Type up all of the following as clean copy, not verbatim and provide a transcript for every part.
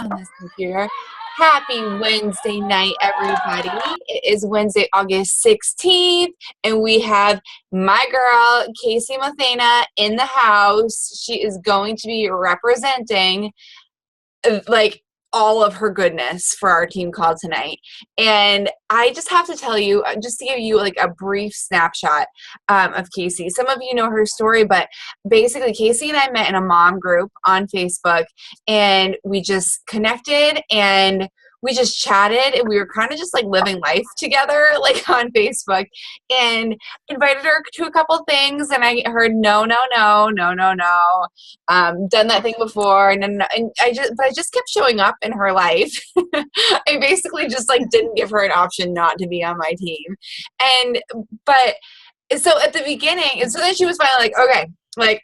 on this computer. Happy Wednesday night, everybody. It is Wednesday, August 16th, and we have my girl, Casey Mothena, in the house. She is going to be representing like all of her goodness for our team call tonight. And I just have to tell you, just to give you like a brief snapshot of Casey. Some of you know her story, but basically Casey and I met in a mom group on Facebook, and we just connected and we just chatted, and we were kind of just like living life together, like on Facebook, and invited her to a couple things. And I heard, no, no, no, no, no, no. Done that thing before. And I just kept showing up in her life. I basically just like didn't give her an option not to be on my team. But so at the beginning, and so then she was finally like, okay, like,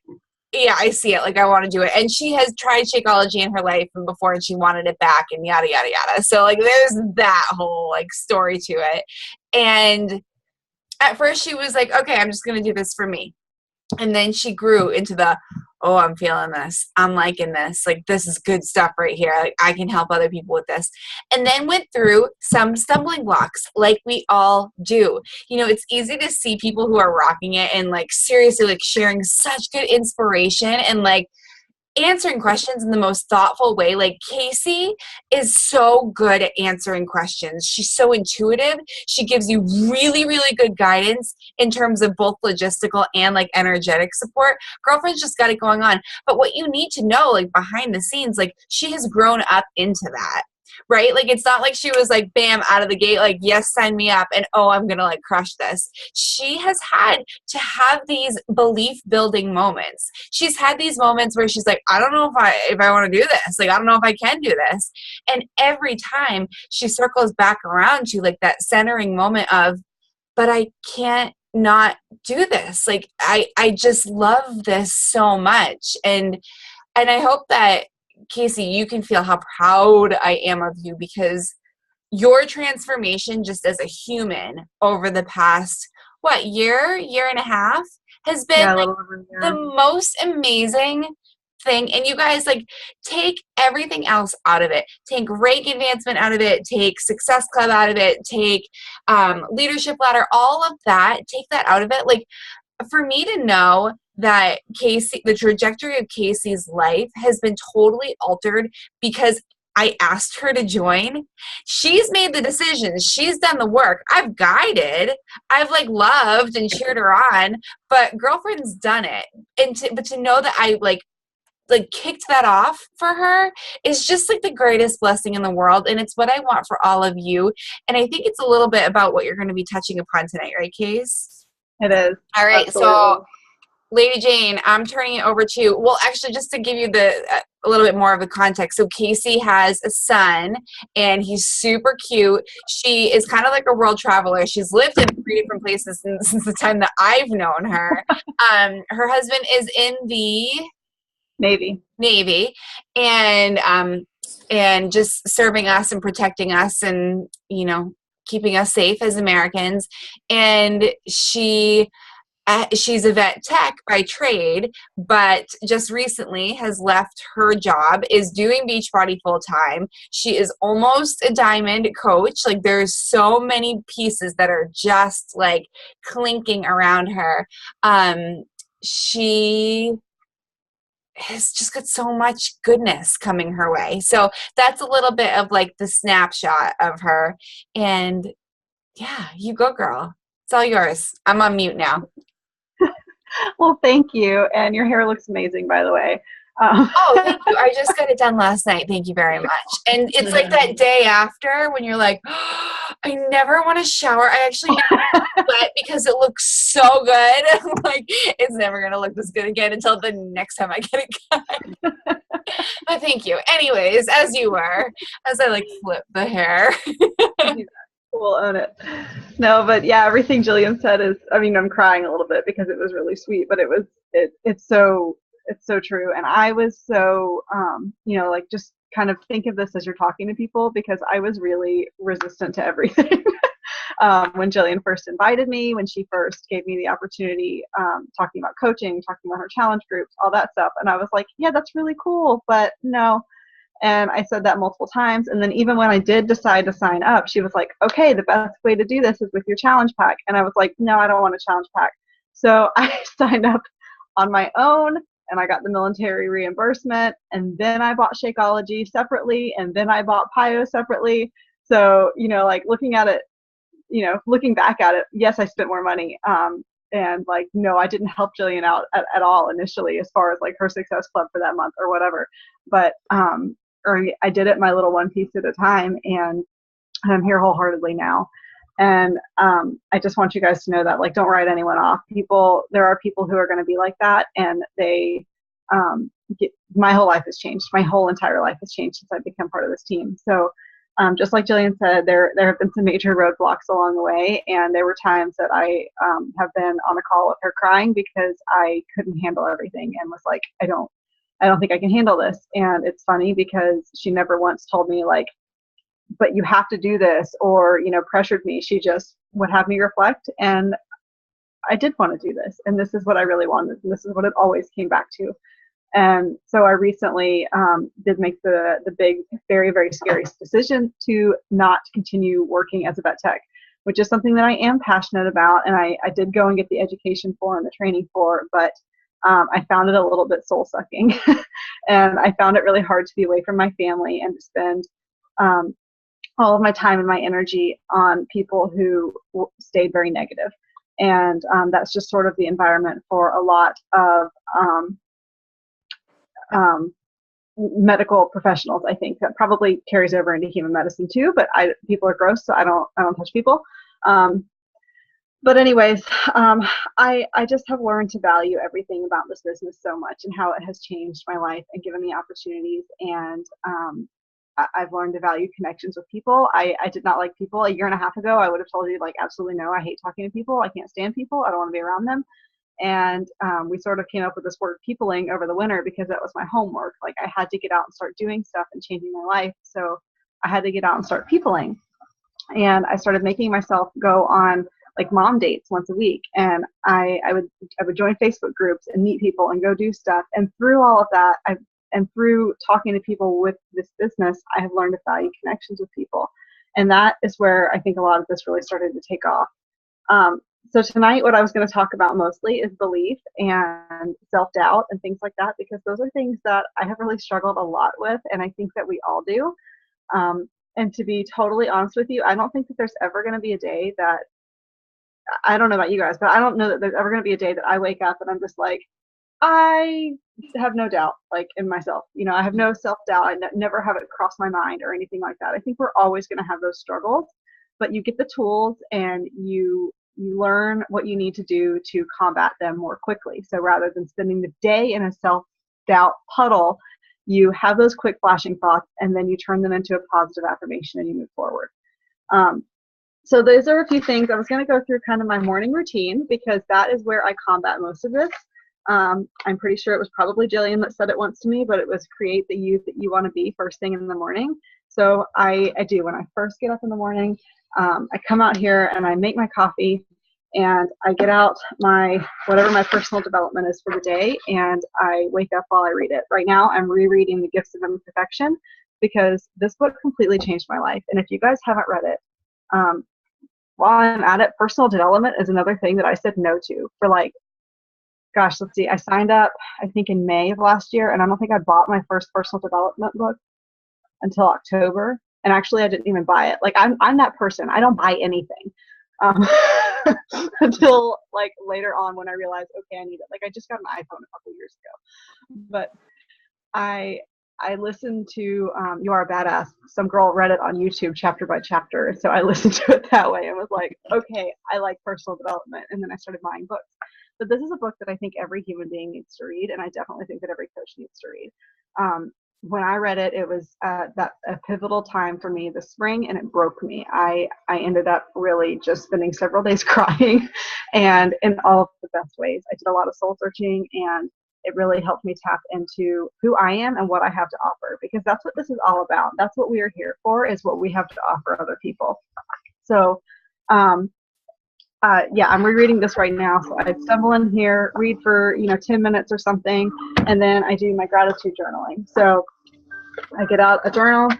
yeah, I see it. Like, I want to do it. And she has tried Shakeology in her life and before, and she wanted it back and yada, yada, yada. So like, there's that whole like story to it. And at first she was like, okay, I'm just going to do this for me. And then she grew into the, oh, I'm feeling this. I'm liking this. Like, this is good stuff right here. Like, I can help other people with this. And then went through some stumbling blocks like we all do. You know, it's easy to see people who are rocking it and like seriously like sharing such good inspiration and like answering questions in the most thoughtful way. Like Casey is so good at answering questions. She's so intuitive. She gives you really, really good guidance in terms of both logistical and like energetic support. Girlfriend's just got it going on. But what you need to know, like behind the scenes, like she has grown up into that. Right? Like, it's not like she was like, bam, out of the gate, like, yes, sign me up. And, oh, I'm going to like crush this. She has had to have these belief building moments. She's had these moments where she's like, I don't know if I want to do this. Like, I don't know if I can do this. And every time she circles back around to like that centering moment of, but I can't not do this. Like, I just love this so much. And I hope that, Casey, you can feel how proud I am of you, because your transformation just as a human over the past, year and a half has been like the most amazing thing. And you guys, like, take everything else out of it. Take Rank Advancement out of it. Take Success Club out of it. Take Leadership Ladder, all of that. Take that out of it. Like, for me to know that Casey, the trajectory of Casey's life has been totally altered because I asked her to join. She's made the decisions. She's done the work. I've guided. I've like loved and cheered her on, but girlfriend's done it. But to know that I like kicked that off for her is just like the greatest blessing in the world. And it's what I want for all of you. And I think it's a little bit about what you're going to be touching upon tonight, right, Case? It is. All right. Absolutely. So Lady Jane, I'm turning it over to you. Well, actually, just to give you a little bit more of the context. So Casey has a son, and he's super cute. She is kind of like a world traveler. She's lived in 3 different places since the time that I've known her. Her husband is in the Navy, and just serving us and protecting us, and keeping us safe as Americans. And she's a vet tech by trade, but just recently has left her job, is doing Beachbody full time. She is almost a diamond coach. Like, there's so many pieces that are just like clinking around her. She has just got so much goodness coming her way. So that's a little bit of like the snapshot of her. And yeah, you go, girl. It's all yours. I'm on mute now. Well, thank you. And your hair looks amazing, by the way. Oh, thank you. I just got it done last night. Thank you very much. And it's like that day after when you're like, oh, I never want to shower. I actually never sweat because it looks so good. Like, it's never going to look this good again until the next time I get it done. But thank you. Anyways, as I like flip the hair. We'll own it. No, but yeah, everything Jillian said is, I mean, I'm crying a little bit because it was really sweet, but it's so true. And I was so, like, just kind of think of this as you're talking to people, because I was really resistant to everything. When Jillian first invited me, when she first gave me the opportunity, talking about coaching, talking about her challenge groups, all that stuff. And I was like, yeah, that's really cool, but no. And I said that multiple times. And then even when I did decide to sign up, she was like, okay, the best way to do this is with your challenge pack. And I was like, no, I don't want a challenge pack. So I signed up on my own, and I got the military reimbursement. And then I bought Shakeology separately. And then I bought Pio separately. So, like looking at it, looking back at it, yes, I spent more money. And like, no, I didn't help Jillian out at all initially as far as like her success club for that month or whatever. But, or I did it my little one piece at a time, and I'm here wholeheartedly now. And I just want you guys to know that, like, don't write anyone off. There are people who are going to be like that, and my whole life has changed. My whole entire life has changed since I've become part of this team. So just like Jillian said, there have been some major roadblocks along the way, and there were times that I have been on a call with her crying because I couldn't handle everything and was like, I don't think I can handle this. And it's funny because she never once told me like, but you have to do this, or, pressured me. She just would have me reflect, and I did want to do this, and this is what I really wanted, and this is what it always came back to. And so I recently did make the big, very, very scary decision to not continue working as a vet tech, which is something that I am passionate about, and I did go and get the education for and the training for, but I found it a little bit soul-sucking. And I found it really hard to be away from my family and to spend all of my time and my energy on people who stayed very negative. And that's just sort of the environment for a lot of medical professionals. I think that probably carries over into human medicine too, but people are gross, so I don't touch people. But anyways, I just have learned to value everything about this business so much, and how it has changed my life and given me opportunities. And I've learned to value connections with people. I did not like people a year and a half ago. I would have told you, like, absolutely no, I hate talking to people. I can't stand people. I don't want to be around them. And we sort of came up with this word peopling over the winter because that was my homework. Like, I had to get out and start doing stuff and changing my life. So I had to get out and start peopling. And I started making myself go on like mom dates once a week. And I would join Facebook groups and meet people and go do stuff. And through all of that, and through talking to people with this business, I have learned to value connections with people. And that is where I think a lot of this really started to take off. So tonight, what I was going to talk about mostly is belief and self-doubt and things like that, because those are things that I have really struggled a lot with, and I think that we all do. And to be totally honest with you, I don't think that there's ever going to be a day that, I don't know about you guys, but I don't know that there's ever going to be a day that I wake up and I'm just like, I have no doubt, like, in myself. I have no self-doubt. I never have it cross my mind or anything like that. I think we're always going to have those struggles, but you get the tools and you learn what you need to do to combat them more quickly. So rather than spending the day in a self-doubt puddle, you have those quick flashing thoughts, and then you turn them into a positive affirmation and you move forward. So those are a few things. I was going to go through kind of my morning routine because that is where I combat most of this. I'm pretty sure it was probably Jillian that said it once to me, but it was create the you that you want to be first thing in the morning. So I do. When I first get up in the morning, I come out here and I make my coffee, and I get out whatever my personal development is for the day, and I wake up while I read it. Right now, I'm rereading The Gifts of Imperfection because this book completely changed my life. And if you guys haven't read it, while I'm at it, personal development is another thing that I said no to for like, gosh, let's see, I signed up, I think in May of last year, and I don't think I bought my first personal development book until October. And actually, I didn't even buy it. Like, I'm that person. I don't buy anything until like later on when I realized, okay, I need it. Like, I just got an iPhone a couple years ago. But I listened to You Are a Badass. Some girl read it on YouTube chapter by chapter. So I listened to it that way and was like, okay, I like personal development. And then I started buying books. But this is a book that I think every human being needs to read, and I definitely think that every coach needs to read. When I read it, it was a pivotal time for me this spring, and it broke me. I ended up really just spending several days crying, and in all of the best ways. I did a lot of soul searching, and it really helped me tap into who I am and what I have to offer, because that's what this is all about. That's what we are here for, is what we have to offer other people. So, yeah, I'm rereading this right now. So I stumble in here, read for 10 minutes or something, and then I do my gratitude journaling. So I get out a journal.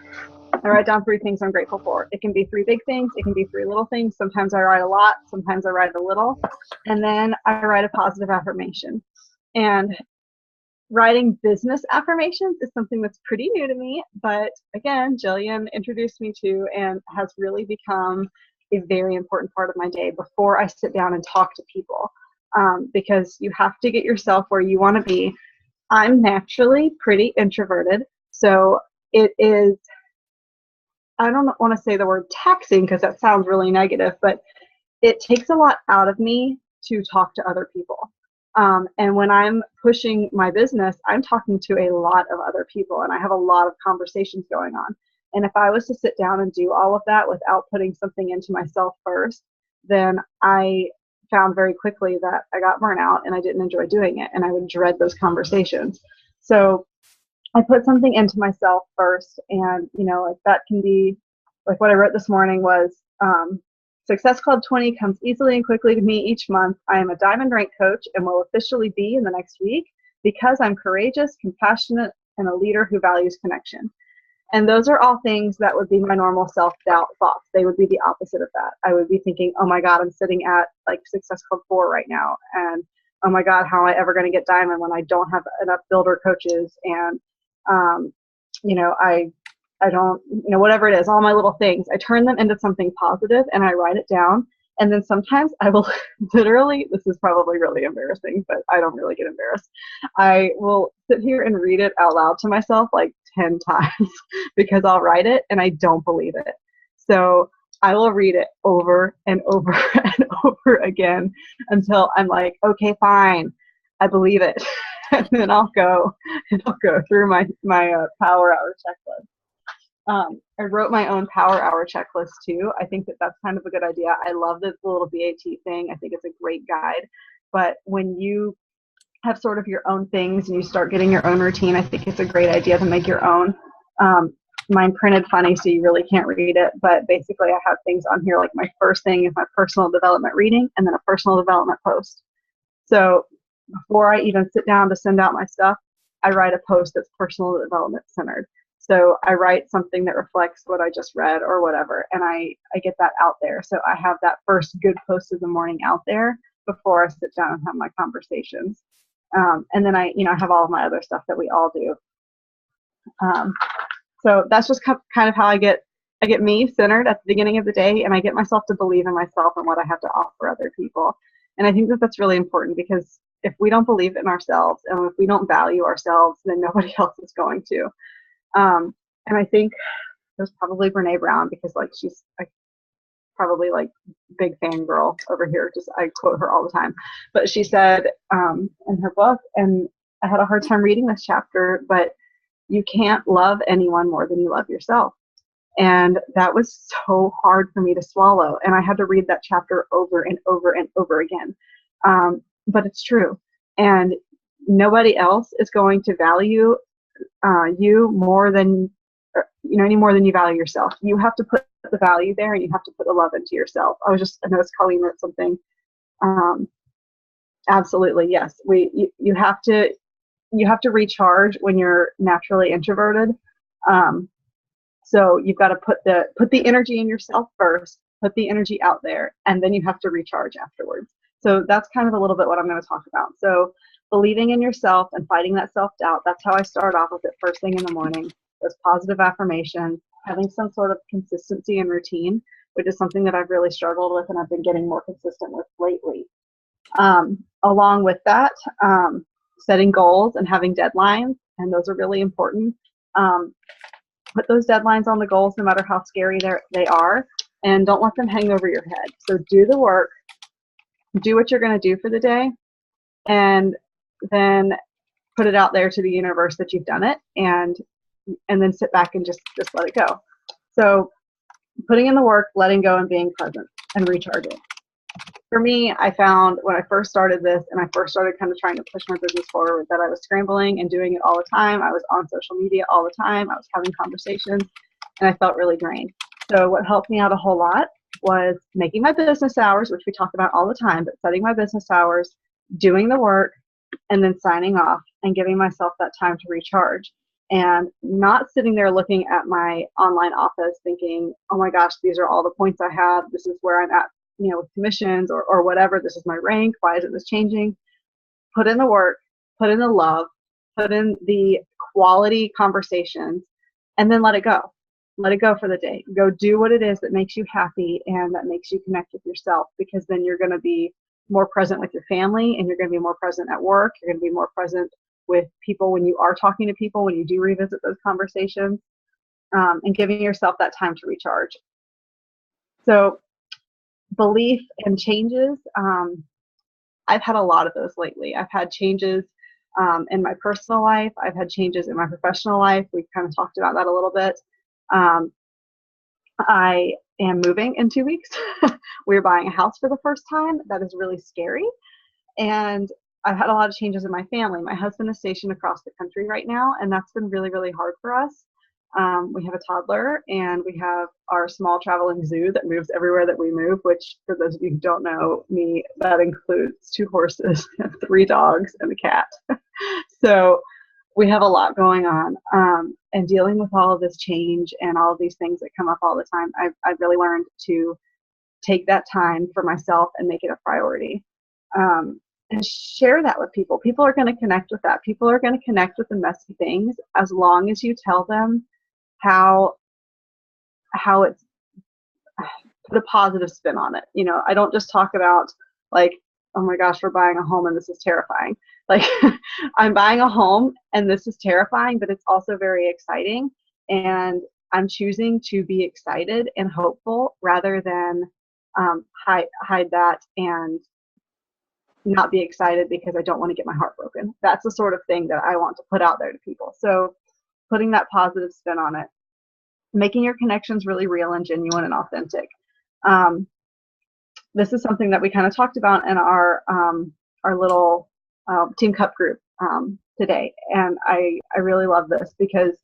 I write down 3 things I'm grateful for. It can be 3 big things. It can be 3 little things. Sometimes I write a lot. Sometimes I write a little. And then I write a positive affirmation. And writing business affirmations is something that's pretty new to me, but again, Jillian introduced me to and has really become a very important part of my day before I sit down and talk to people, because you have to get yourself where you want to be. I'm naturally pretty introverted, so it is, I don't want to say the word taxing because that sounds really negative, but it takes a lot out of me to talk to other people. And when I'm pushing my business, I'm talking to a lot of other people and I have a lot of conversations going on. And if I was to sit down and do all of that without putting something into myself first, then I found very quickly that I got burnt out and I didn't enjoy doing it and I would dread those conversations. So I put something into myself first, and like that can be like what I wrote this morning was, Success Club 20 comes easily and quickly to me each month. I am a diamond rank coach and will officially be in the next week because I'm courageous, compassionate, and a leader who values connection. And those are all things that would be my normal self-doubt thoughts. They would be the opposite of that. I would be thinking, oh my God, I'm sitting at like Success Club 4 right now. And oh my God, how am I ever going to get diamond when I don't have enough builder coaches? And, um, I don't, whatever it is, all my little things, I turn them into something positive and I write it down. And then sometimes I will literally, this is probably really embarrassing, but I don't really get embarrassed. I will sit here and read it out loud to myself like 10 times because I'll write it and I don't believe it. So I will read it over and over and over again until I'm like, okay, fine, I believe it. And then I'll go through my power hour checklist. I wrote my own power hour checklist too. I think that that's kind of a good idea. I love this little BAT thing. I think it's a great guide. But when you have sort of your own things and you start getting your own routine, I think it's a great idea to make your own. Mine printed funny, so you really can't read it. But basically, I have things on here like my first thing is my personal development reading and then a personal development post. So before I even sit down to send out my stuff, I write a post that's personal development centered. So I write something that reflects what I just read or whatever, and I get that out there. So I have that first good post of the morning out there before I sit down and have my conversations. And then I have all of my other stuff that we all do. So that's just kind of how I get me centered at the beginning of the day, and I get myself to believe in myself and what I have to offer other people. And I think that that's really important because if we don't believe in ourselves and if we don't value ourselves, then nobody else is going to. And I think it was probably Brene Brown because like she's probably like big fangirl over here. Just I quote her all the time. But she said in her book, and I had a hard time reading this chapter, but you can't love anyone more than you love yourself. And that was so hard for me to swallow. And I had to read that chapter over and over and over again. But it's true. And nobody else is going to value you more than, any more than you value yourself. You have to put the value there and you have to put the love into yourself. I noticed Colleen wrote something. Absolutely. Yes. You have to recharge when you're naturally introverted. So you've got to put the energy in yourself first, put the energy out there, and then you have to recharge afterwards. So that's kind of a little bit what I'm going to talk about. So believing in yourself and fighting that self-doubt, that's how I start off with it first thing in the morning. Those positive affirmations, having some sort of consistency and routine, which is something that I've really struggled with and I've been getting more consistent with lately. Along with that, setting goals and having deadlines, and those are really important. Put those deadlines on the goals no matter how scary they are, and don't let them hang over your head. So do the work, do what you're going to do for the day, and then put it out there to the universe that you've done it, and then sit back and just let it go. So putting in the work, letting go, and being present and recharging. For me, I found when I first started this and I first started kind of trying to push my business forward that I was scrambling and doing it all the time. I was on social media all the time. I was having conversations and I felt really drained. So what helped me out a whole lot was making my business hours, which we talk about all the time, but setting my business hours, doing the work, and then signing off and giving myself that time to recharge. and not sitting there looking at my online office thinking, oh my gosh, these are all the points I have. This is where I'm at, with commissions or whatever. This is my rank. Why isn't this changing? Put in the work, put in the love, put in the quality conversations, and then let it go. Let it go for the day. Go do what it is that makes you happy and that makes you connect with yourself, because then you're going to be more present with your family, and you're going to be more present at work. You're going to be more present with people when you are talking to people, when you do revisit those conversations, and giving yourself that time to recharge. So belief and changes, I've had a lot of those lately. I've had changes in my personal life. I've had changes in my professional life. We've kind of talked about that a little bit. I am moving in 2 weeks. We're buying a house for the first time. That is really scary. And I've had a lot of changes in my family. My husband is stationed across the country right now, and that's been really, really hard for us. We have a toddler, and we have our small traveling zoo that moves everywhere that we move, which, for those of you who don't know me, that includes 2 horses, 3 dogs, and a cat. So we have a lot going on, and dealing with all of this change and all of these things that come up all the time. I've really learned to take that time for myself and make it a priority, and share that with people. People are going to connect with that. People are going to connect with the messy things, as long as you tell them how it's, put a positive spin on it. I don't just talk about like, oh my gosh, we're buying a home and this is terrifying. Like, I'm buying a home and this is terrifying, but it's also very exciting. And I'm choosing to be excited and hopeful rather than hide that and not be excited because I don't want to get my heart broken. That's the sort of thing that I want to put out there to people. So putting that positive spin on it, making your connections really real and genuine and authentic. This is something that we kind of talked about in our little Team Cup group today. And I really love this because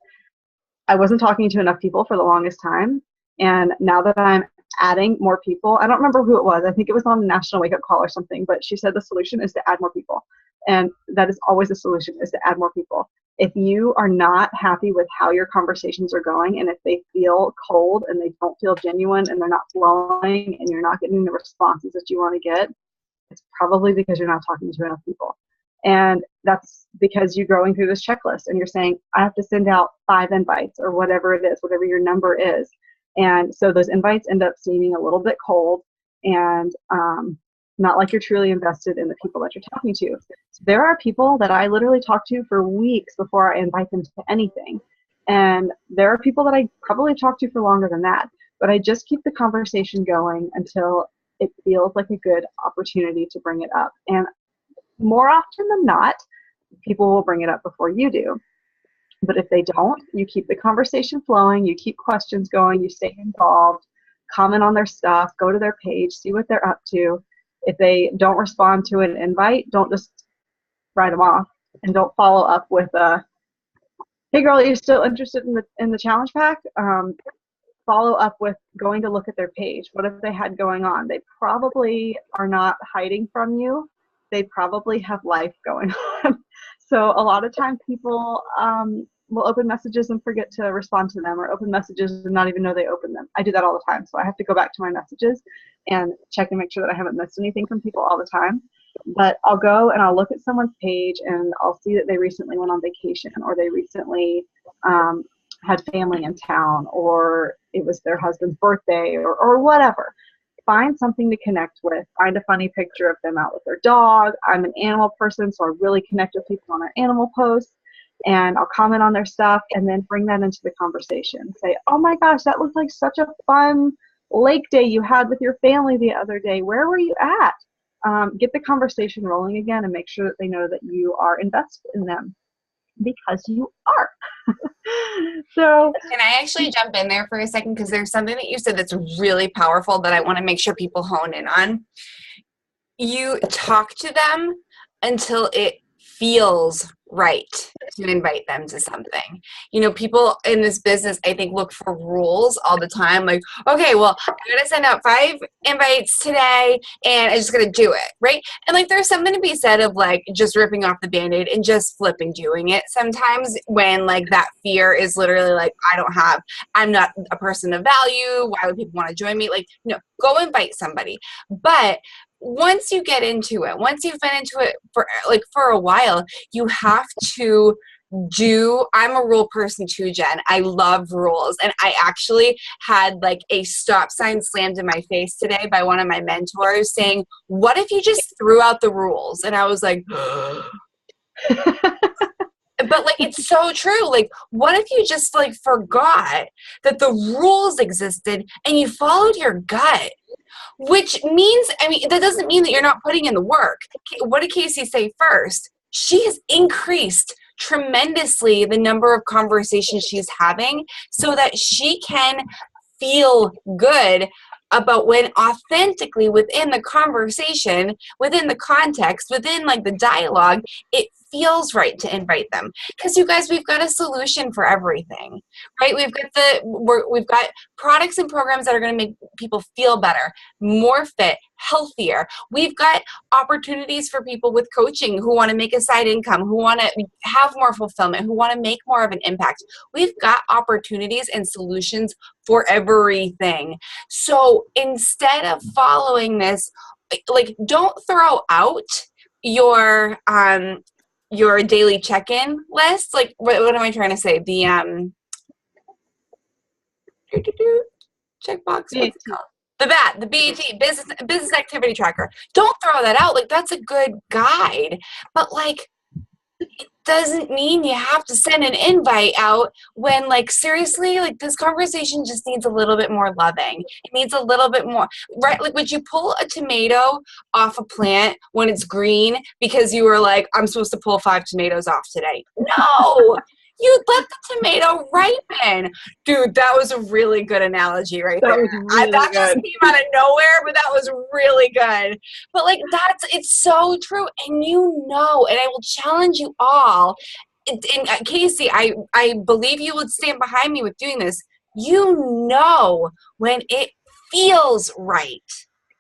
I wasn't talking to enough people for the longest time. And now that I'm adding more people, I don't remember who it was. I think it was on National Wake Up Call or something, but she said the solution is to add more people. And that is always the solution, is to add more people. If you are not happy with how your conversations are going, and if they feel cold and they don't feel genuine and they're not flowing and you're not getting the responses that you want to get, it's probably because you're not talking to enough people. And that's because you're going through this checklist and you're saying, I have to send out 5 invites or whatever it is, whatever your number is. And so those invites end up seeming a little bit cold and not like you're truly invested in the people that you're talking to. So there are people that I literally talk to for weeks before I invite them to anything. And there are people that I probably talk to for longer than that. But I just keep the conversation going until it feels like a good opportunity to bring it up. And more often than not, people will bring it up before you do. But if they don't, you keep the conversation flowing, you keep questions going, you stay involved, comment on their stuff, go to their page, see what they're up to. If they don't respond to an invite, don't just write them off, and don't follow up with hey girl, are you still interested in the challenge pack? Follow up with going to look at their page. What have they had going on? They probably are not hiding from you. They probably have life going on. So a lot of times people will open messages and forget to respond to them, or open messages and not even know they opened them. I do that all the time. So I have to go back to my messages and check and make sure that I haven't missed anything from people all the time. But I'll go and I'll look at someone's page and I'll see that they recently went on vacation, or they recently had family in town, or it was their husband's birthday, or whatever. Find something to connect with. Find a funny picture of them out with their dog. I'm an animal person, so I really connect with people on their animal posts, and I'll comment on their stuff and then bring that into the conversation. Say, oh my gosh, that looked like such a fun lake day you had with your family the other day. Where were you at? Get the conversation rolling again and make sure that they know that you are invested in them, because you are. So can I actually jump in there for a second? Because there's something that you said that's really powerful that I want to make sure people hone in on. You talk to them until it feels right to invite them to something. You know, people in this business, I think, look for rules all the time. Like, okay, well, I'm going to send out 5 invites today and I'm just going to do it, right? And like, there's something to be said of like just ripping off the Band-Aid and just flipping doing it sometimes when like that fear is literally like, I'm not a person of value. Why would people want to join me? Like, no, go invite somebody. But once you get into it, once you've been into it for a while, you have to I'm a rule person too, Jen. I love rules. And I actually had like a stop sign slammed in my face today by one of my mentors saying, what if you just threw out the rules? And I was like, but like, it's so true. Like, what if you just like forgot that the rules existed and you followed your gut? Which means, I mean, that doesn't mean that you're not putting in the work. What did Casey say first? She has increased tremendously the number of conversations she's having so that she can feel good about when authentically within the conversation, within the context, within like the dialogue, it feels right to invite them. Because you guys, we've got a solution for everything, right? We've got products and programs that are going to make people feel better, more fit, healthier. We've got opportunities for people with coaching who want to make a side income, who want to have more fulfillment, who want to make more of an impact. We've got opportunities and solutions for everything. So instead of following this, like, don't throw out your daily check-in list. Like, what am I trying to say? The checkbox. What's it called? The BAT, business activity tracker. Don't throw that out. Like, that's a good guide, but like, it doesn't mean you have to send an invite out when, like, seriously, like, this conversation just needs a little bit more loving. It needs a little bit more, right? Like, would you pull a tomato off a plant when it's green because you were like, I'm supposed to pull 5 tomatoes off today? No! You let the tomato ripen. Dude, that was a really good analogy right That there. was really That good. just came out of nowhere, but that was really good. But like, it's so true. And you know, and I will challenge you all. And Casey, I believe you would stand behind me with doing this. You know when it feels right.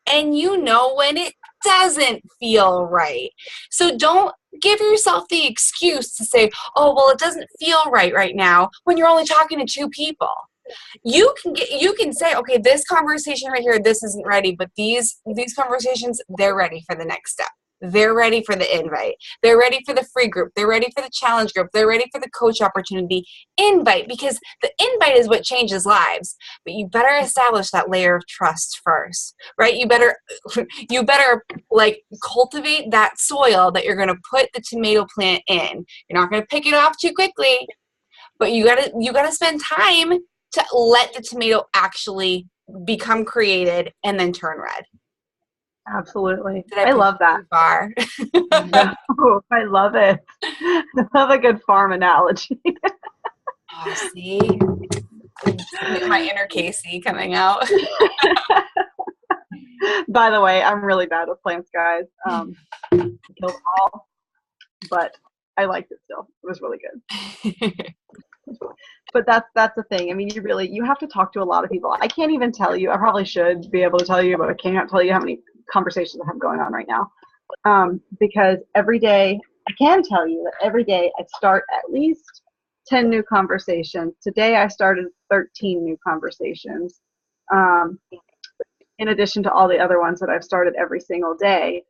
And you know when it doesn't feel right. So don't give yourself the excuse to say, oh, well, it doesn't feel right now when you're only talking to 2 people. You can say, okay, this conversation right here, this isn't ready, but these conversations, they're ready for the next step. They're ready for the invite. They're ready for the free group. They're ready for the challenge group. They're ready for the coach opportunity. Invite, because the invite is what changes lives. But you better establish that layer of trust first, right? You better like cultivate that soil that you're going to put the tomato plant in. You're not going to pick it off too quickly, but you gotta spend time to let the tomato actually become created and then turn red. Absolutely. Did I I push love that. too far? No, I love it. I love a good farm analogy. Oh, see? My inner Casey coming out. By the way, I'm really bad with plants, guys. Killed all, but I liked it still. It was really good. But that's the thing. I mean, you have to talk to a lot of people. I can't even tell you. I probably should be able to tell you, but I can't tell you how many conversations I have going on right now. Because every day, I can tell you that every day I start at least 10 new conversations. Today I started 13 new conversations. In addition to all the other ones that I've started every single day.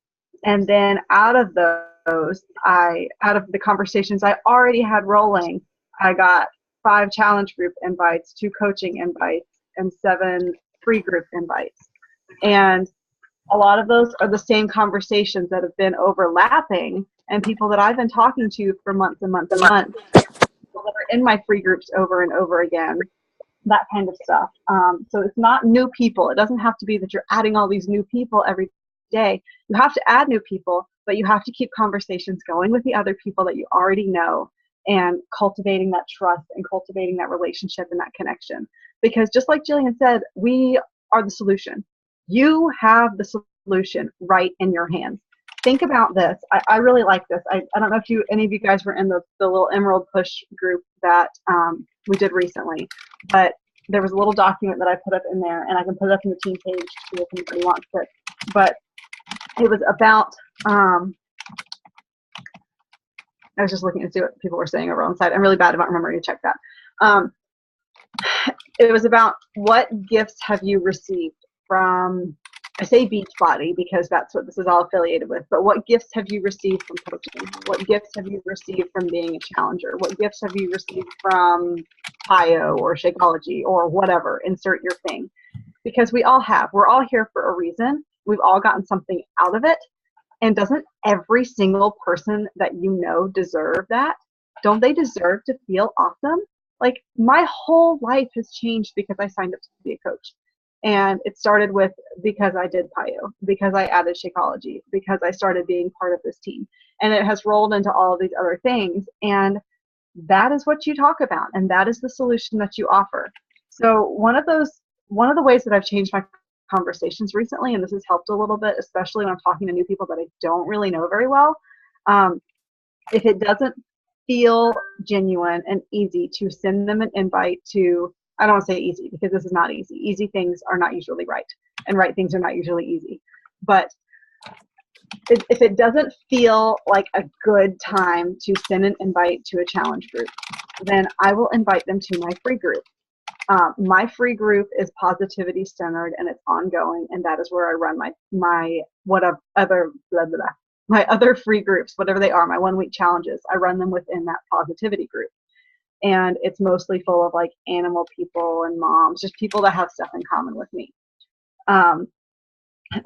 And then out of those, out of the conversations I already had rolling, I got 5 challenge group invites, 2 coaching invites, and 7 free group invites. And a lot of those are the same conversations that have been overlapping, and people that I've been talking to for months and months and months, people that are in my free groups over and over again, that kind of stuff. So it's not new people. It doesn't have to be that you're adding all these new people every day. You have to add new people, but you have to keep conversations going with the other people that you already know, and cultivating that trust and cultivating that relationship and that connection. Because just like Jillian said, we are the solution. You have the solution right in your hands. think about this. I really like this. I don't know if any of you guys were in the little Emerald Push group that we did recently, but there was a little document that I put up in there, and I can put it up in the team page too if anybody wants it. But it was about, I was just looking to see what people were saying over on the side. I'm really bad about remembering to check that. It was about what gifts have you received from, I say Beachbody because that's what this is all affiliated with, but what gifts have you received from coaching? What gifts have you received from being a challenger? What gifts have you received from PIO or Shakeology or whatever, insert your thing. Because we're all here for a reason. We've all gotten something out of it. And doesn't every single person that you know deserve that? Don't they deserve to feel awesome? Like, my whole life has changed because I signed up to be a coach. And it started with because I did PIO, because I added Shakeology, because I started being part of this team. And it has rolled into all of these other things. And that is what you talk about. And that is the solution that you offer. So one of the ways that I've changed my conversations recently, and this has helped a little bit, especially when I'm talking to new people that I don't really know very well, if it doesn't feel genuine and easy to send them an invite to, I don't want to say easy because this is not easy. Easy things are not usually right, and right things are not usually easy. But if it doesn't feel like a good time to send an invite to a challenge group, then I will invite them to my free group. My free group is positivity centered and it's ongoing, and that is where I run my other free groups, whatever they are, my 1 week challenges. I run them within that positivity group, and it's mostly full of like animal people and moms, just people that have stuff in common with me.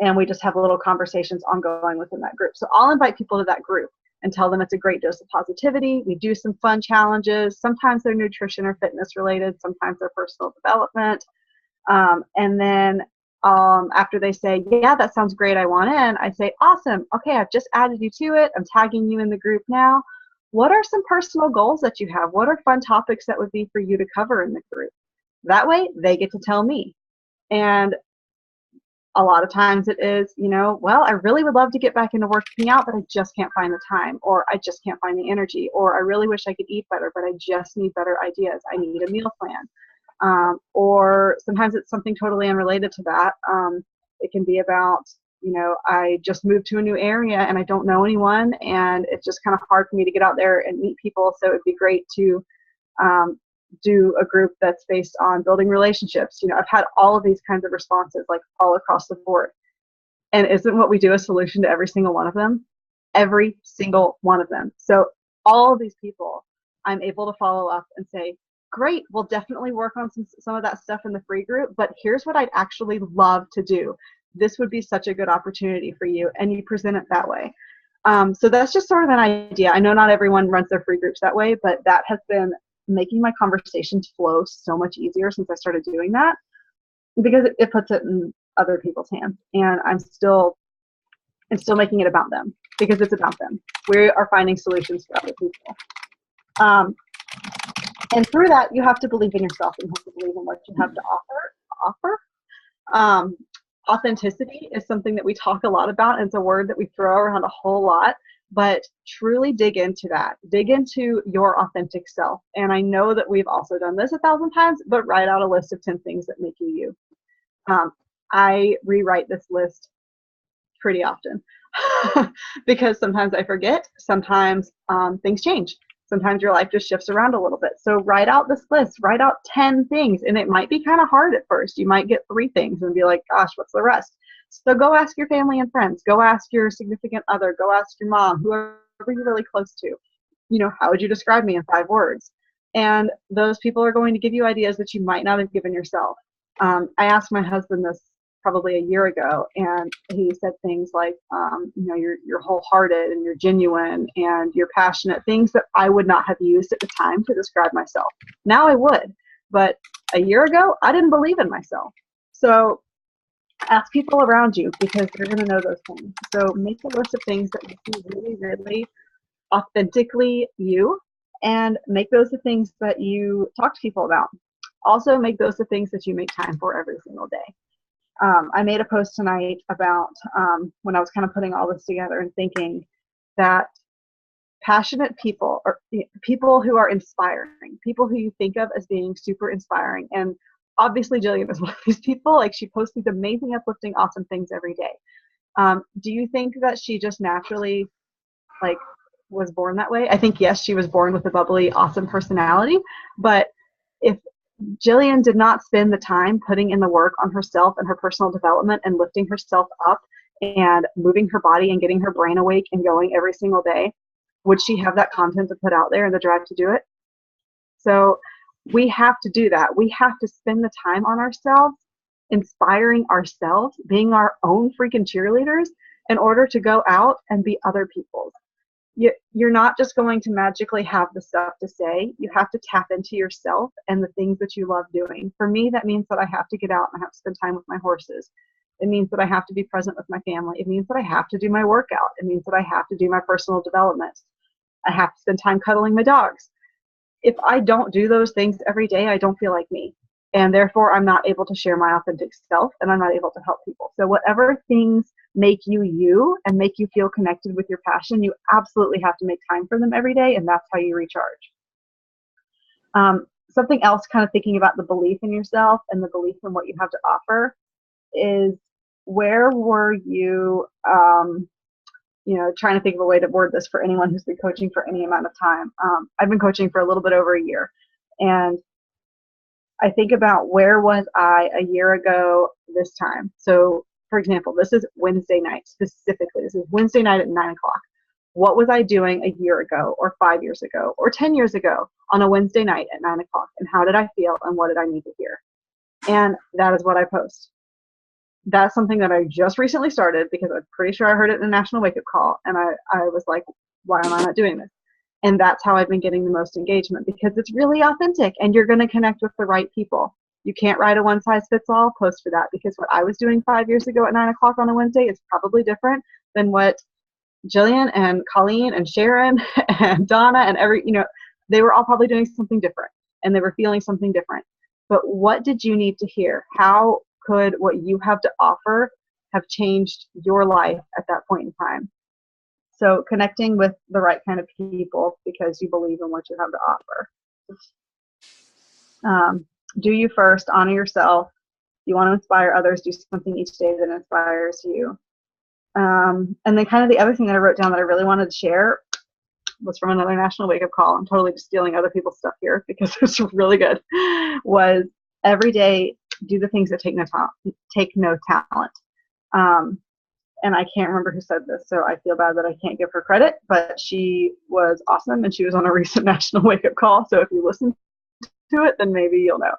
And we just have little conversations ongoing within that group. So I'll invite people to that group and tell them it's a great dose of positivity. We do some fun challenges. Sometimes they're nutrition or fitness related. Sometimes they're personal development. And then after they say, yeah, that sounds great, I want in, I say, awesome. Okay, I've just added you to it. I'm tagging you in the group now. What are some personal goals that you have? What are fun topics that would be for you to cover in the group? That way they get to tell me. And a lot of times it is, well, I really would love to get back into working out, but I just can't find the time, or I just can't find the energy, or I really wish I could eat better, but I just need better ideas. I need a meal plan. Or sometimes it's something totally unrelated to that. It can be about, I just moved to a new area and I don't know anyone, and it's just kind of hard for me to get out there and meet people. So it'd be great to do a group that's based on building relationships. I've had all of these kinds of responses, like all across the board. And isn't what we do a solution to every single one of them? Every single one of them. So all of these people, I'm able to follow up and say, great, we'll definitely work on some of that stuff in the free group, but here's what I'd actually love to do. This would be such a good opportunity for you. And you present it that way. So that's just sort of an idea. I know not everyone runs their free groups that way, but that has been making my conversations flow so much easier since I started doing that, because it puts it in other people's hands. And I'm still making it about them because it's about them. We are finding solutions for other people. And through that, you have to believe in yourself and you have to believe in what you have to offer. Authenticity is something that we talk a lot about, and it's a word that we throw around a whole lot, but truly dig into that. Dig into your authentic self. And I know that we've also done this 1,000 times, but write out a list of 10 things that make you you. I rewrite this list pretty often because sometimes I forget, sometimes things change. Sometimes your life just shifts around a little bit. So write out this list, write out 10 things. And it might be kind of hard at first. You might get 3 things and be like, gosh, what's the rest? So go ask your family and friends. Go ask your significant other. Go ask your mom, whoever you're really close to. How would you describe me in 5 words? And those people are going to give you ideas that you might not have given yourself. I asked my husband this probably a year ago, and he said things like, you're wholehearted and you're genuine and you're passionate, things that I would not have used at the time to describe myself. Now I would, but a year ago, I didn't believe in myself. So ask people around you because they're going to know those things. So make a list of things that make you really, really authentically you, and make those the things that you talk to people about. Also make those the things that you make time for every single day. I made a post tonight about when I was kind of putting all this together and thinking that passionate people, or people who are inspiring, people who you think of as being super inspiring. And obviously Jillian is one of these people. Like, she posts these amazing, uplifting, awesome things every day. Do you think that she just naturally, like, was born that way? I think, yes, she was born with a bubbly, awesome personality. But if Jillian did not spend the time putting in the work on herself and her personal development and lifting herself up and moving her body and getting her brain awake and going every single day, would she have that content to put out there and the drive to do it? So we have to do that. We have to spend the time on ourselves, inspiring ourselves, being our own freaking cheerleaders in order to go out and be other people's. You're not just going to magically have the stuff to say. You have to tap into yourself and the things that you love doing. For me, that means that I have to get out and I have to spend time with my horses. It means that I have to be present with my family. It means that I have to do my workout. It means that I have to do my personal development. I have to spend time cuddling my dogs. If I don't do those things every day, I don't feel like me. And therefore, I'm not able to share my authentic self, and I'm not able to help people. So whatever things make you you and make you feel connected with your passion, you absolutely have to make time for them every day, and that's how you recharge. Something else, kind of thinking about the belief in yourself and the belief in what you have to offer, is where were you, trying to think of a way to word this for anyone who's been coaching for any amount of time. I've been coaching for a little bit over a year, and I think about, where was I a year ago this time? So, for example, this is Wednesday night specifically. This is Wednesday night at 9 o'clock. What was I doing a year ago or 5 years ago or 10 years ago on a Wednesday night at 9 o'clock? And how did I feel and what did I need to hear? And that is what I post. That's something that I just recently started because I'm pretty sure I heard it in a national wake-up call. And I was like, why am I not doing this? And that's how I've been getting the most engagement, because it's really authentic and you're going to connect with the right people. You can't write a one-size-fits-all post for that, because what I was doing 5 years ago at 9 o'clock on a Wednesday is probably different than what Jillian and Colleen and Sharon and Donna and they were all probably doing something different and they were feeling something different. But what did you need to hear? How could what you have to offer have changed your life at that point in time? So connecting with the right kind of people because you believe in what you have to offer. Do you first, honor yourself. You want to inspire others, do something each day that inspires you. And then kind of the other thing that I wrote down that I really wanted to share was from another national wake-up call. I'm totally just stealing other people's stuff here because it's really good. Was every day do the things that take no talent. And I can't remember who said this, so I feel bad that I can't give her credit, but she was awesome, and she was on a recent national wake-up call, so if you listen to it, then maybe you'll know.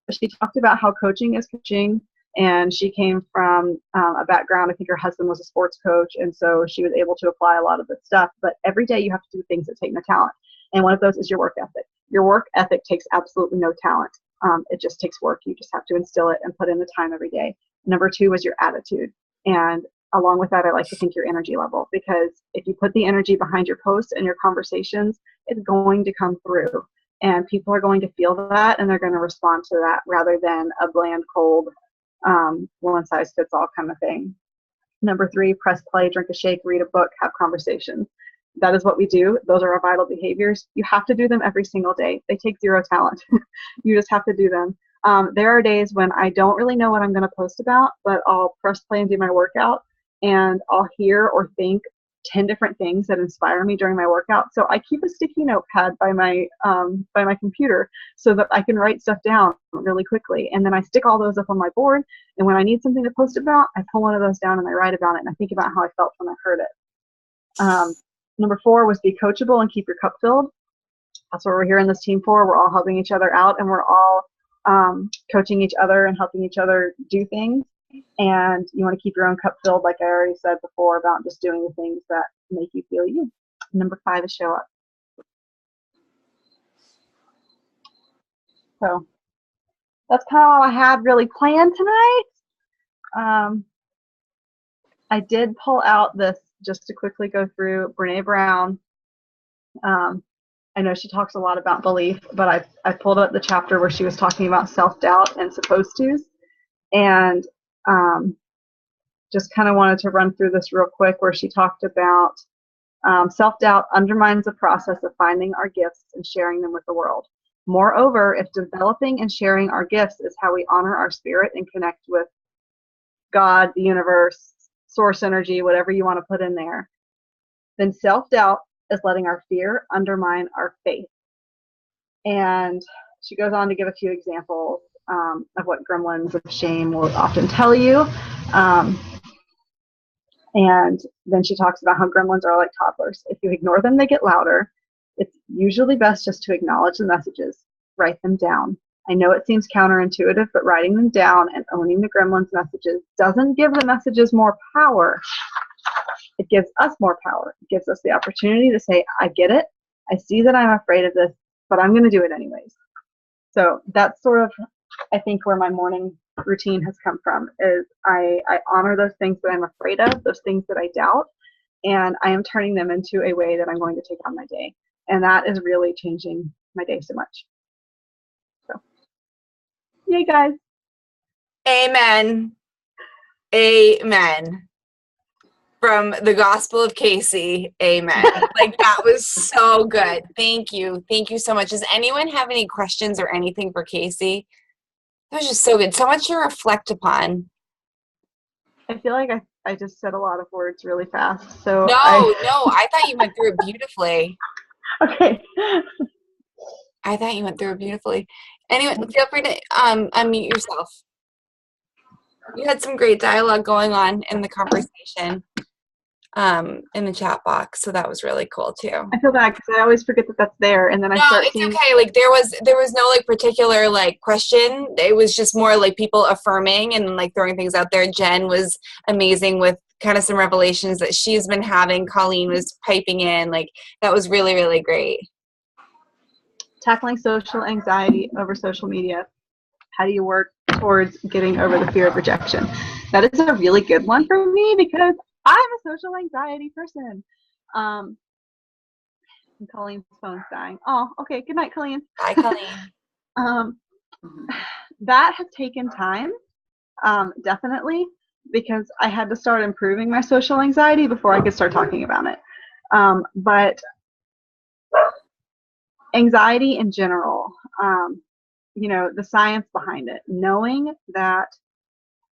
But she talked about how coaching is coaching, and she came from a background, I think her husband was a sports coach, and so she was able to apply a lot of this stuff, but every day you have to do things that take no talent, and one of those is your work ethic. Your work ethic takes absolutely no talent. It just takes work. You just have to instill it and put in the time every day. Number 2 is your attitude, and along with that, I like to think your energy level, because if you put the energy behind your posts and your conversations, it's going to come through. And people are going to feel that, and they're going to respond to that rather than a bland, cold, one-size-fits-all kind of thing. Number 3, press play, drink a shake, read a book, have conversations. That is what we do. Those are our vital behaviors. You have to do them every single day. They take zero talent. You just have to do them. There are days when I don't really know what I'm going to post about, but I'll press play and do my workout, and I'll hear or think 10 different things that inspire me during my workout. So I keep a sticky notepad by my computer so that I can write stuff down really quickly. And then I stick all those up on my board. And when I need something to post about, I pull one of those down and I write about it. And I think about how I felt when I heard it. Number 4 was be coachable and keep your cup filled. That's what we're here in this team for. We're all helping each other out, and we're all coaching each other and helping each other do things. And you want to keep your own cup filled, like I already said before, about just doing the things that make you feel you. Number 5 is show up. So that's kind of all I had really planned tonight. I did pull out this just to quickly go through Brene Brown. I know she talks a lot about belief, but I pulled up the chapter where she was talking about self-doubt and supposed tos. And just kind of wanted to run through this real quick, where she talked about self-doubt undermines the process of finding our gifts and sharing them with the world. Moreover, if developing and sharing our gifts is how we honor our spirit and connect with God, the universe, source energy, whatever you want to put in there, then self-doubt is letting our fear undermine our faith. And she goes on to give a few examples of what gremlins of shame will often tell you. And then she talks about how gremlins are like toddlers. If you ignore them, they get louder. It's usually best just to acknowledge the messages, write them down. I know it seems counterintuitive, but writing them down and owning the gremlins' messages doesn't give the messages more power. It gives us more power. It gives us the opportunity to say, I get it. I see that I'm afraid of this, but I'm going to do it anyways. So that's sort of, I think, where my morning routine has come from, is I honor those things that I'm afraid of, those things that I doubt, and I am turning them into a way that I'm going to take on my day. And that is really changing my day so much. So, yay, guys. Amen. Amen. From the Gospel of Casey, amen. Like, that was so good. Thank you. Thank you so much. Does anyone have any questions or anything for Casey? That was just so good. So much to reflect upon. I feel like I just said a lot of words really fast. So No, I thought you went through it beautifully. Okay. I thought you went through it beautifully. Anyway, feel free to unmute yourself. You had some great dialogue going on in the conversation, in the chat box, so that was really cool too. I feel bad because I always forget that that's there, and then I start it's seeing. Okay. Like, there was no like particular like question. It was just more like people affirming and like throwing things out there. Jen was amazing with kind of some revelations that she's been having. Colleen was piping in. Like, that was really, really great. Tackling social anxiety over social media. How do you work towards getting over the fear of rejection? That is a really good one for me because I'm a social anxiety person. And Colleen's phone's dying. Oh, okay. Good night, Colleen. Hi, Colleen. That has taken time, definitely, because I had to start improving my social anxiety before I could start talking about it. But anxiety in general, the science behind it, knowing that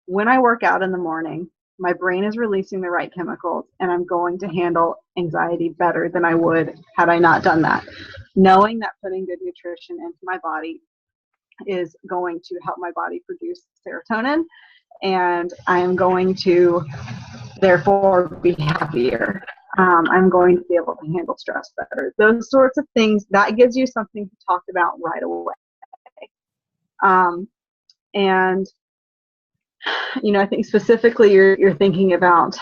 when I work out in the morning, my brain is releasing the right chemicals and I'm going to handle anxiety better than I would had I not done that. Knowing that putting good nutrition into my body is going to help my body produce serotonin, and I am going to therefore be happier. I'm going to be able to handle stress better. Those sorts of things, that gives you something to talk about right away. And I think specifically you're thinking about,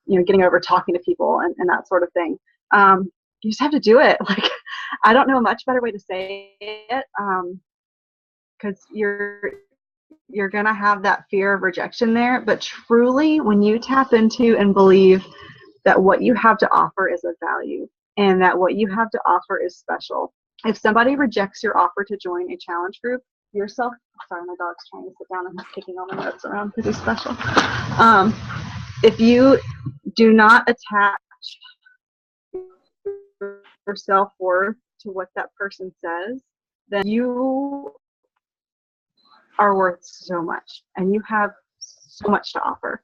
getting over talking to people and that sort of thing. You just have to do it. Like, I don't know a much better way to say it, because you're going to have that fear of rejection there. But truly, when you tap into and believe that what you have to offer is of value and that what you have to offer is special. If somebody rejects your offer to join a challenge group, sorry, my dog's trying to sit down and kicking all my notes around because he's special. If you do not attach your self-worth to what that person says, then you are worth so much and you have so much to offer.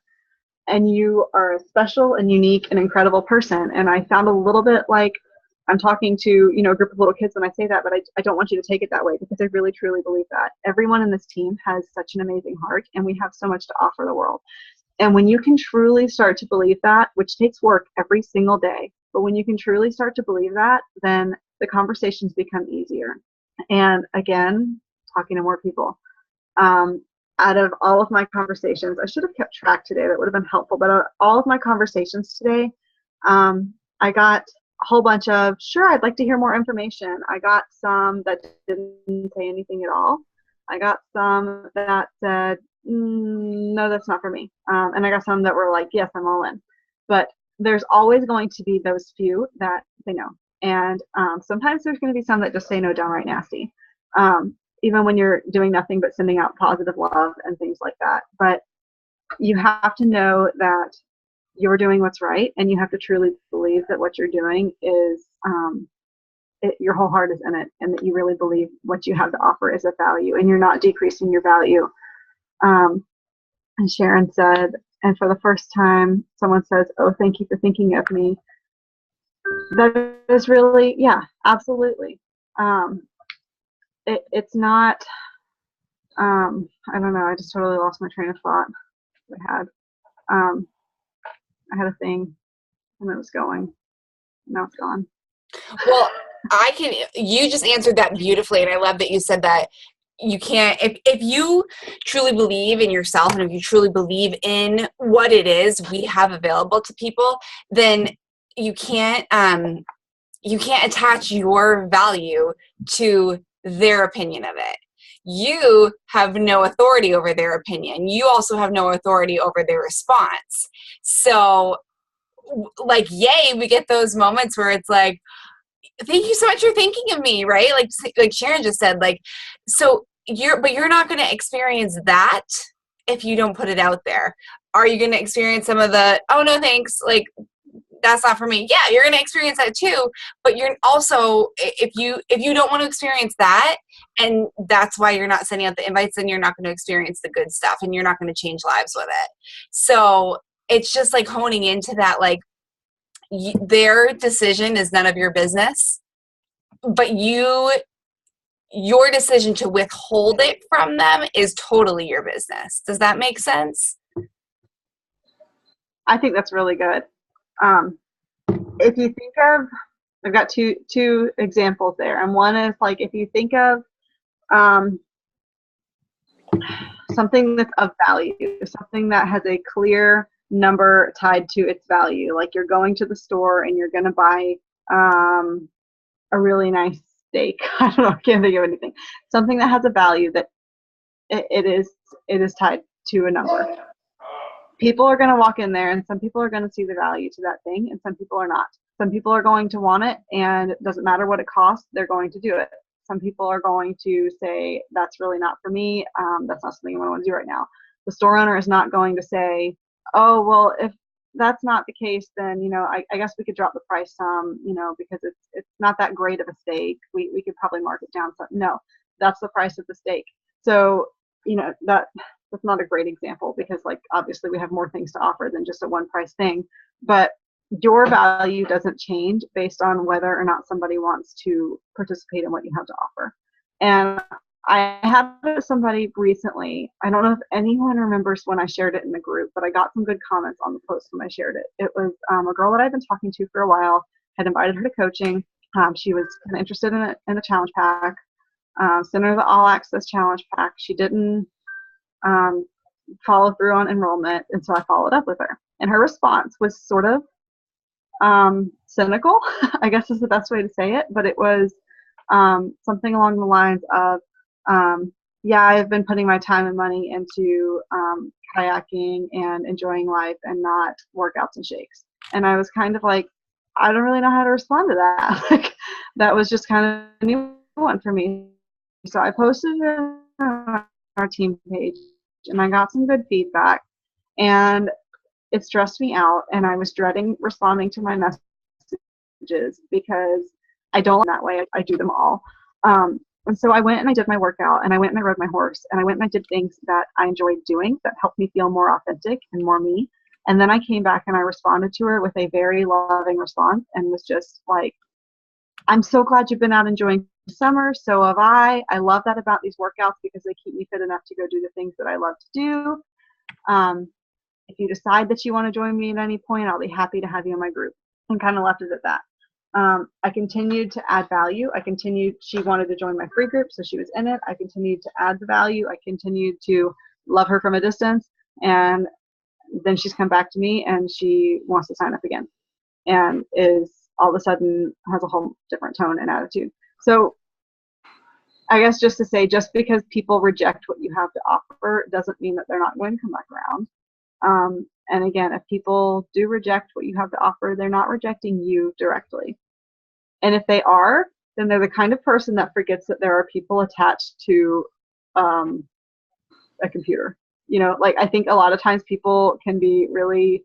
And you are a special and unique and incredible person. And I sound a little bit like I'm talking to, a group of little kids when I say that, but I don't want you to take it that way because I really, truly believe that. Everyone in this team has such an amazing heart and we have so much to offer the world. And when you can truly start to believe that, which takes work every single day, but when you can truly start to believe that, then the conversations become easier. And again, talking to more people. Out of all of my conversations, I should have kept track today. That would have been helpful. But out of all of my conversations today, I got a whole bunch of, sure, I'd like to hear more information. I got some that didn't say anything at all. I got some that said, no, that's not for me. And I got some that were like, yes, I'm all in. But there's always going to be those few that say no. And sometimes there's going to be some that just say no downright nasty. even when you're doing nothing but sending out positive love and things like that. But you have to know that you're doing what's right, and you have to truly believe that what you're doing is your whole heart is in it, and that you really believe what you have to offer is of value, and you're not decreasing your value. And Sharon said, and for the first time, someone says, "Oh, thank you for thinking of me." That is really, yeah, absolutely. It's not. I don't know. I just totally lost my train of thought. Um, I had a thing, and it was going. Now it's gone. Well, you just answered that beautifully. And I love that you said that you can't, if you truly believe in yourself, and if you truly believe in what it is we have available to people, then you can't attach your value to their opinion of it. You have no authority over their opinion. You also have no authority over their response. So, like, yay, we get those moments where it's like, thank you so much for thinking of me, right? Like Sharon just said, like, so you're not going to experience that if you don't put it out there. Are you going to experience some of the, oh no thanks, like that's not for me? Yeah, you're going to experience that too. But you're also, if you don't want to experience that, and that's why you're not sending out the invites, then you're not going to experience the good stuff, and you're not going to change lives with it. So it's just like honing into that, like, their decision is none of your business, but your decision to withhold it from them is totally your business. Does that make sense? I think that's really good. If you think of, I've got two examples there, and one is like, if you think of something that's of value, something that has a clear number tied to its value, like you're going to the store and you're going to buy a really nice steak. I don't know, I can't think of anything. Something that has a value that it is tied to a number. People are going to walk in there, and some people are going to see the value to that thing, and some people are not. Some people are going to want it, and it doesn't matter what it costs, they're going to do it. Some people are going to say, that's really not for me. That's not something I want to do right now. The store owner is not going to say, oh, well, if that's not the case, then, I guess we could drop the price some, because it's not that great of a steak. We could probably mark it down some. No, that's the price of the steak. So, that's not a great example, because, like, obviously we have more things to offer than just a one price thing. But your value doesn't change based on whether or not somebody wants to participate in what you have to offer. And I had somebody recently, I don't know if anyone remembers when I shared it in the group, but I got some good comments on the post when I shared it. It was a girl that I've been talking to for a while, had invited her to coaching. She was kind of interested in the challenge pack. Sent her the all access challenge pack. She didn't follow through on enrollment, and so I followed up with her. And her response was sort of cynical, I guess is the best way to say it, but it was something along the lines of, yeah, I've been putting my time and money into kayaking and enjoying life, and not workouts and shakes. And I was kind of like, I don't really know how to respond to that. Like, that was just kind of a new one for me. So I posted it on our team page, and I got some good feedback, and it stressed me out, and I was dreading responding to my messages because I don't like that way. I do them all. And so I went and I did my workout, and I went and I rode my horse, and I went and I did things that I enjoyed doing that helped me feel more authentic and more me. And then I came back and I responded to her with a very loving response, and was just like, I'm so glad you've been out enjoying the summer. So have I. I love that about these workouts, because they keep me fit enough to go do the things that I love to do. If you decide that you want to join me at any point, I'll be happy to have you in my group. And kind of left it at that. I continued to add value. She wanted to join my free group, so she was in it. I continued to add the value. I continued to love her from a distance. And then she's come back to me, and she wants to sign up again, and is all of a sudden has a whole different tone and attitude. So I guess just to say, just because people reject what you have to offer doesn't mean that they're not going to come back around. And again, if people do reject what you have to offer, they're not rejecting you directly. And if they are, then they're the kind of person that forgets that there are people attached to um, a computer. You know, like I think a lot of times people can be really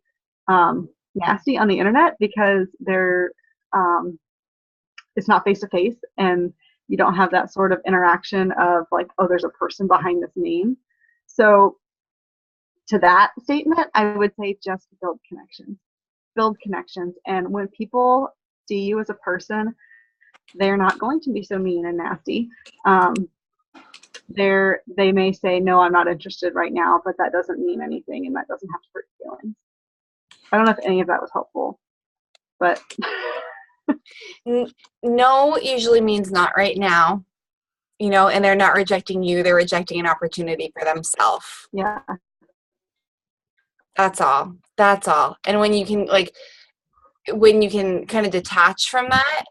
nasty on the internet because they're it's not face to face, and you don't have that sort of interaction of like, oh, there's a person behind this name. So to that statement, I would say just build connections. Build connections. And when people see you as a person, they're not going to be so mean and nasty. They may say, no, I'm not interested right now, but that doesn't mean anything, and that doesn't have to hurt your feelings. I don't know if any of that was helpful, but No usually means not right now, you know, and they're not rejecting you, they're rejecting an opportunity for themselves. yeah. That's all. That's all. And when you can kind of detach from that,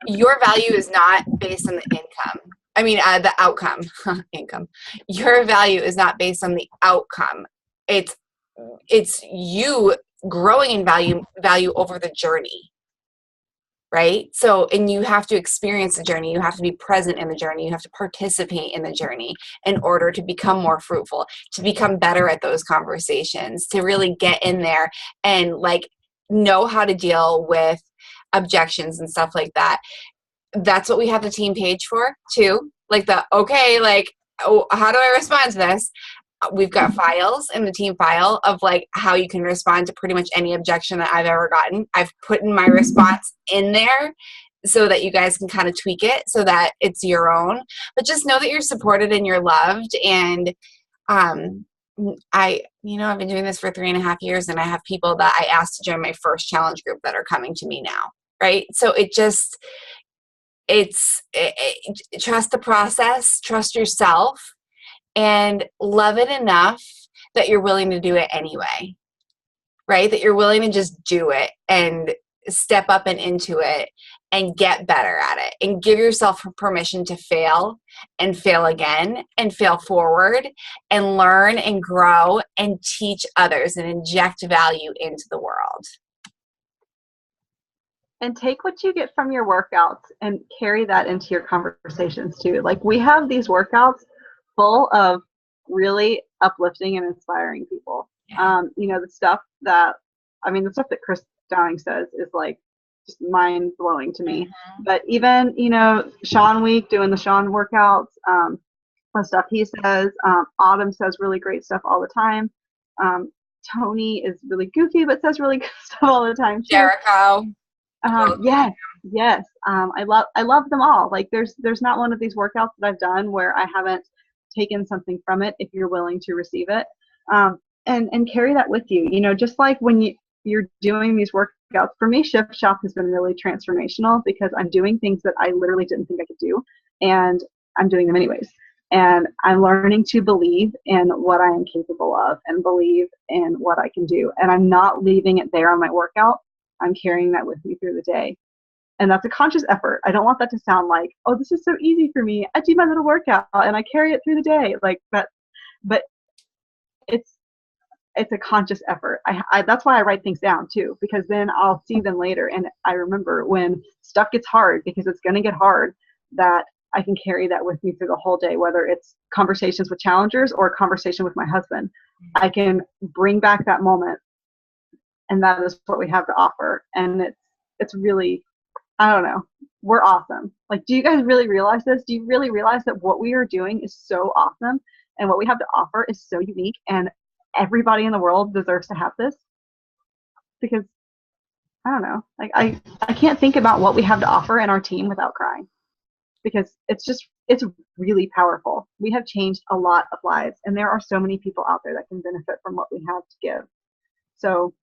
your value is not based on the income. I mean, the outcome, income. Your value is not based on the outcome. It's you growing in value over the journey, right? So, and you have to experience the journey. You have to be present in the journey. You have to participate in the journey in order to become more fruitful, to become better at those conversations, to really get in there and like know how to deal with objections and stuff like that. That's what we have the team page for too. Like okay, like, oh, how do I respond to this? We've got files in the team file of like how you can respond to pretty much any objection that I've ever gotten. I've put in my response in there so that you guys can kind of tweak it so that it's your own. But just know that you're supported and you're loved. And I've been doing this for 3.5 years, and I have people that I asked to join my first challenge group that are coming to me now. Right. So trust the process, trust yourself, and love it enough that you're willing to do it anyway, right? That you're willing to just do it and step up and into it and get better at it and give yourself permission to fail and fail again and fail forward and learn and grow and teach others and inject value into the world. And take what you get from your workouts and carry that into your conversations too. Like we have these workouts full of really uplifting and inspiring people. Yeah. The stuff that Chris Downing says is like just mind blowing to me. Mm-hmm. But even, Sean Week doing the Sean workouts, the stuff he says, Autumn says really great stuff all the time. Tony is really goofy, but says really good stuff all the time too. Jericho. Yes. I love them all. Like there's not one of these workouts that I've done where I haven't taken something from it if you're willing to receive it. And carry that with you. Just like when you're doing these workouts, for me, Shift Shop has been really transformational because I'm doing things that I literally didn't think I could do, and I'm doing them anyways. And I'm learning to believe in what I am capable of and believe in what I can do. And I'm not leaving it there on my workout. I'm carrying that with me through the day. And that's a conscious effort. I don't want that to sound like, oh, this is so easy for me. I do my little workout and I carry it through the day. Like that, but it's a conscious effort. That's why I write things down too, because then I'll see them later. And I remember when stuff gets hard, because it's going to get hard, that I can carry that with me through the whole day, whether it's conversations with challengers or a conversation with my husband. I can bring back that moment, and that is what we have to offer. And it's really, I don't know, we're awesome. Like, do you guys really realize this? Do you really realize that what we are doing is so awesome, and what we have to offer is so unique, and everybody in the world deserves to have this? Because I don't know, like I can't think about what we have to offer in our team without crying, because it's really powerful. We have changed a lot of lives, and there are so many people out there that can benefit from what we have to give. So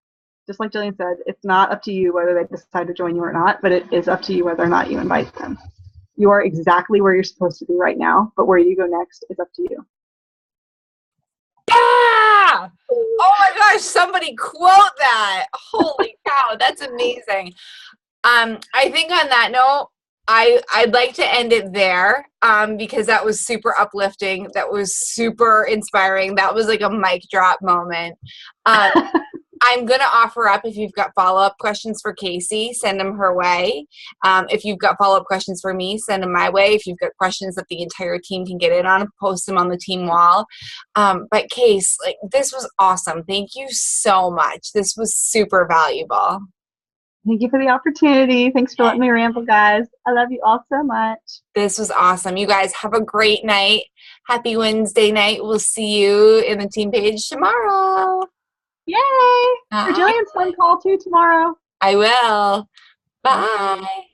just like Jillian said, it's not up to you whether they decide to join you or not, but it is up to you whether or not you invite them. You are exactly where you're supposed to be right now, but where you go next is up to you. Ah! Oh my gosh, somebody quote that. Holy cow, that's amazing. I think on that note, I'd like to end it there, because that was super uplifting. That was super inspiring. That was like a mic drop moment. I'm going to offer up, if you've got follow-up questions for Casey, send them her way. If you've got follow-up questions for me, send them my way. If you've got questions that the entire team can get in on, post them on the team wall. But Case, like, this was awesome. Thank you so much. This was super valuable. Thank you for the opportunity. Thanks for letting me ramble, guys. I love you all so much. This was awesome. You guys have a great night. Happy Wednesday night. We'll see you in the team page tomorrow. Yay! For Bye. Jillian's phone call too tomorrow. I will. Bye.